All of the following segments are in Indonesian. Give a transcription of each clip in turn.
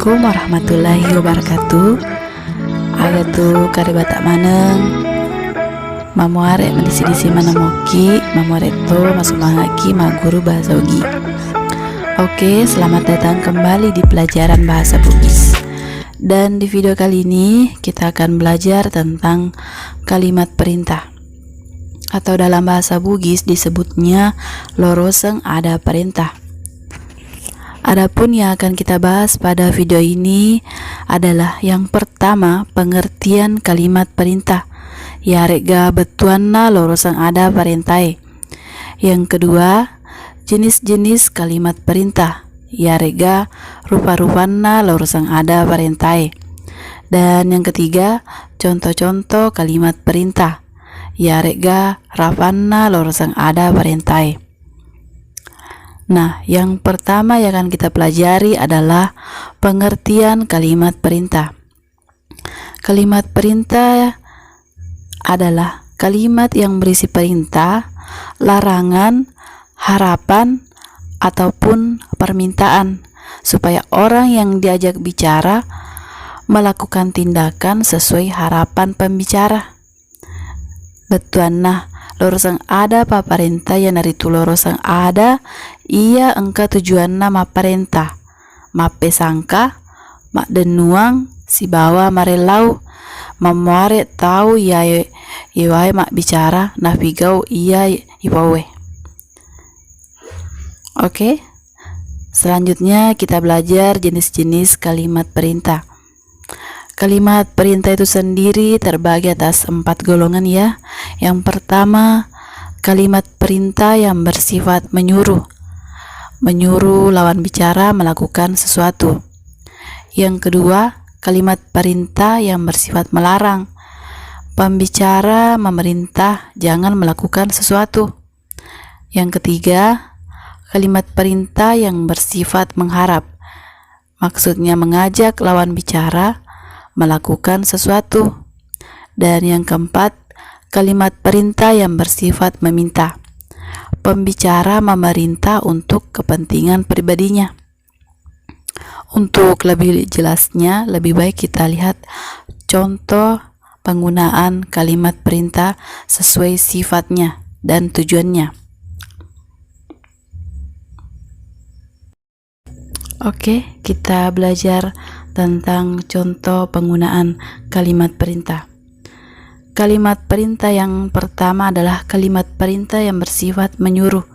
Assalamualaikum warahmatullahi wabarakatuh. Aga tu karibata maneng mamu arek medisi-disi mana moki mamu arek to masumahaki maguru bahasa Ugi. Oke, selamat datang kembali di pelajaran bahasa Bugis. Dan di video kali ini kita akan belajar tentang kalimat perintah, atau dalam bahasa Bugis disebutnya loroseng ada perintah. Adapun yang akan kita bahas pada video ini adalah yang pertama, pengertian kalimat perintah. Ya rega betuanna loroseng ada perintai. Yang kedua, jenis-jenis kalimat perintah. Ya rega rupa-rupanna loroseng ada perintai. Dan yang ketiga, contoh-contoh kalimat perintah. Ya rega rapanna loroseng ada perintai. Nah, yang pertama yang akan kita pelajari adalah pengertian kalimat perintah. Kalimat perintah adalah kalimat yang berisi perintah, larangan, harapan, ataupun permintaan supaya orang yang diajak bicara melakukan tindakan sesuai harapan pembicara. Betuan nah, loroseng ada paparenta yang dari tu loroseng ada ia engka tujuan nama parenta mape sangka mak denuang si bawa marelau mamuare tahu ya iwai mak bicara nah pigau iya iwawe. Oke, selanjutnya kita belajar jenis-jenis kalimat perintah. Kalimat perintah itu sendiri terbagi atas 4 golongan ya. Yang pertama, kalimat perintah yang bersifat menyuruh lawan bicara melakukan sesuatu. Yang kedua, kalimat perintah yang bersifat melarang. Pembicara memerintah jangan melakukan sesuatu. Yang ketiga, kalimat perintah yang bersifat mengharap. Maksudnya mengajak lawan bicara melakukan sesuatu. Dan yang keempat, kalimat perintah yang bersifat meminta. Pembicara memerintah untuk kepentingan pribadinya. Untuk lebih jelasnya, lebih baik kita lihat contoh penggunaan kalimat perintah sesuai sifatnya dan tujuannya. Oke, kita belajar tentang contoh penggunaan kalimat perintah. Kalimat perintah yang pertama adalah kalimat perintah yang bersifat menyuruh.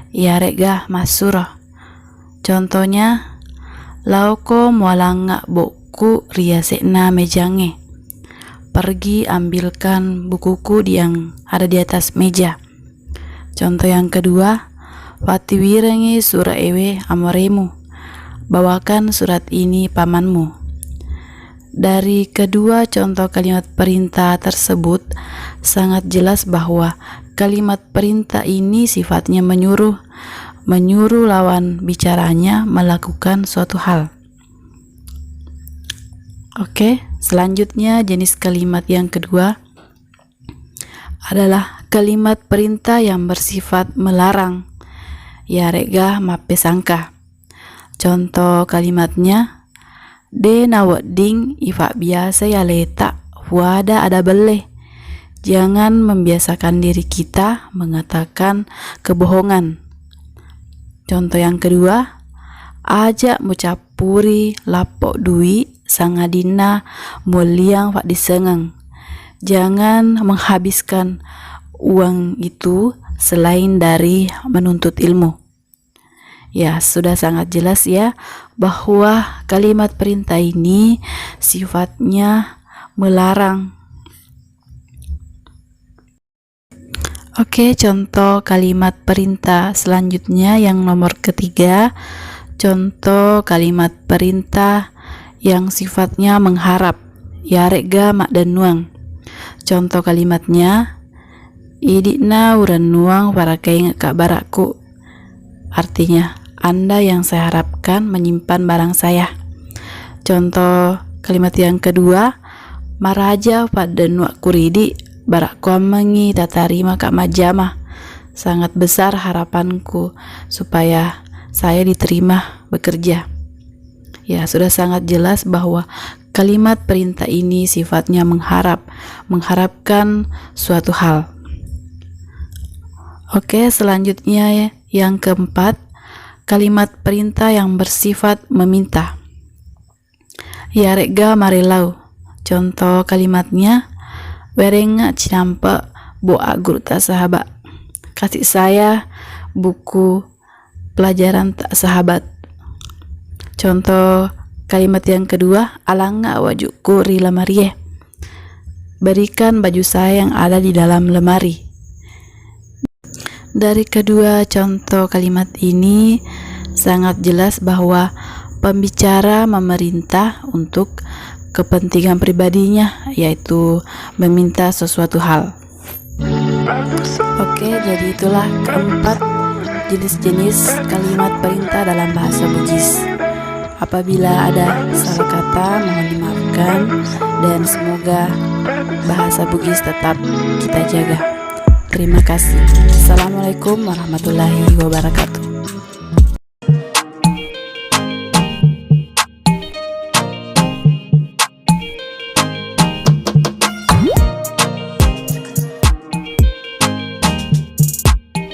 Ya rega masurah. Contohnya, lauko mualanga boku riasekna mejange. Pergi ambilkan bukuku yang ada di atas meja. Contoh yang kedua, watiwirengi sura ewe amoremu. Bawakan surat ini pamanmu. Dari kedua contoh kalimat perintah tersebut sangat jelas bahwa kalimat perintah ini sifatnya menyuruh lawan bicaranya melakukan suatu hal. Oke, selanjutnya jenis kalimat yang kedua adalah kalimat perintah yang bersifat melarang. Ya rega mape sangka. Contoh kalimatnya, de nawading ifa biasa ya letak wada ada beleh. Jangan membiasakan diri kita mengatakan kebohongan. Contoh yang kedua, ajak mucapuri lapok dui sangadina muliang fak disengeng. Jangan menghabiskan uang itu selain dari menuntut ilmu. Ya, sudah sangat jelas ya bahwa kalimat perintah ini sifatnya melarang. Oke, contoh kalimat perintah selanjutnya yang nomor ketiga, contoh kalimat perintah yang sifatnya mengharap. Ya rega mak dan nuang. Contoh kalimatnya, idikna uran nuang parakai ngekak barakku. Artinya, Anda yang saya harapkan menyimpan barang saya. Contoh kalimat yang kedua, maraja pada nuak kuridi barak kuamengi tatarima kak majamah. Sangat besar harapanku supaya saya diterima bekerja. Ya, sudah sangat jelas bahwa kalimat perintah ini sifatnya mengharapkan suatu hal. Oke, selanjutnya ya, yang keempat, kalimat perintah yang bersifat meminta. Ya rega marilau. Contoh kalimatnya, werenga cinampa boa guru tak sahabat. Kasih saya buku pelajaran tak sahabat. Contoh kalimat yang kedua, alanga wajuku ri lemari. Berikan baju saya yang ada di dalam lemari. Dari kedua contoh kalimat ini sangat jelas bahwa pembicara memerintah untuk kepentingan pribadinya, yaitu meminta sesuatu hal. Oke, jadi itulah keempat jenis-jenis kalimat perintah dalam bahasa Bugis. Apabila ada salah kata, mohon dimaafkan, dan semoga bahasa Bugis tetap kita jaga. Terima kasih. Assalamualaikum warahmatullahi wabarakatuh.